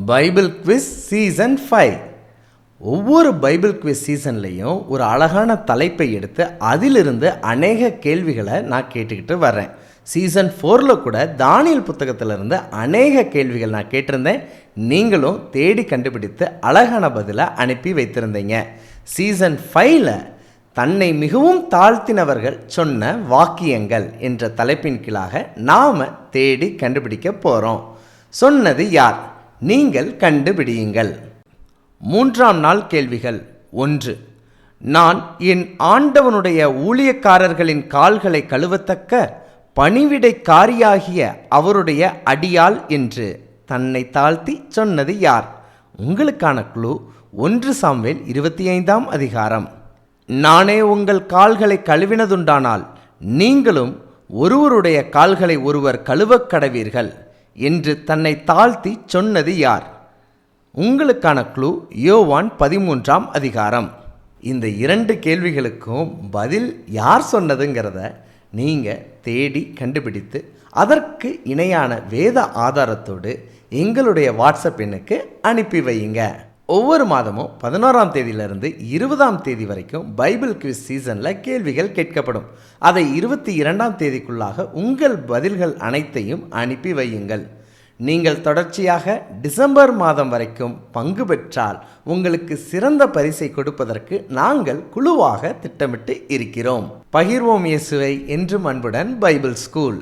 Bible quiz season 5. ஒவ்வொரு Bible quiz சீசன்லேயும் ஒரு அழகான தலைப்பை எடுத்து அதிலிருந்து அநேக கேள்விகளை நான் கேட்டுக்கிட்டு வர்றேன். சீசன் 4 கூட தானியேல் புத்தகத்திலிருந்து அநேக கேள்விகள் நான் கேட்டிருந்தேன். நீங்களும் தேடி கண்டுபிடித்து அழகான பதிலை அனுப்பி வைத்திருந்தீங்க. சீசன் 5ல் தன்னை மிகவும் தாழ்த்தினவர்கள் சொன்ன வாக்கியங்கள் என்ற தலைப்பின் கீழாக நாம் தேடி கண்டுபிடிக்க போகிறோம். சொன்னது யார்? நீங்கள் கண்டுபிடியுங்கள். 3ஆம் நாள் கேள்விகள். 1. நான் என் ஆண்டவனுடைய ஊழியக்காரர்களின் கால்களை கழுவத்தக்க பணிவிடைக்காரியாகிய அவருடைய அடியாள் என்று தன்னை தாழ்த்தி சொன்னது யார்? உங்களுக்கான குழு 1 சாமுவேல் 25ஆம் அதிகாரம். நானே உங்கள் கால்களை கழுவினதுண்டானால் நீங்களும் ஒருவருடைய கால்களை ஒருவர் கழுவக் கடவீர்கள் என்று தன்னை தாழ்த்தி சொன்னது யார்? உங்களுக்கான குழு யோவான் 13ஆம் அதிகாரம். இந்த 2 கேள்விகளுக்கும் பதில் யார் சொன்னதுங்கிறத நீங்கள் தேடி கண்டுபிடித்து அதற்கு இணையான வேத ஆதாரத்தோடு எங்களுடைய வாட்ஸ்அப் எண்ணுக்கு அனுப்பி வையுங்க. ஒவ்வொரு மாதமும் 11ஆம் தேதியிலிருந்து 20ஆம் தேதி வரைக்கும் பைபிள் குவிஸ் சீசனில் கேள்விகள் கேட்கப்படும். அதை 22ஆம் தேதிக்குள்ளாக உங்கள் பதில்கள் அனைத்தையும் அனுப்பி வையுங்கள். நீங்கள் தொடர்ச்சியாக டிசம்பர் மாதம் வரைக்கும் பங்கு பெற்றால் உங்களுக்கு சிறந்த பரிசை கொடுப்பதற்கு நாங்கள் குழுவாக திட்டமிட்டு இருக்கிறோம். பகிர்வோம் இயேசுவை என்றும் அன்புடன் பைபிள் ஸ்கூல்.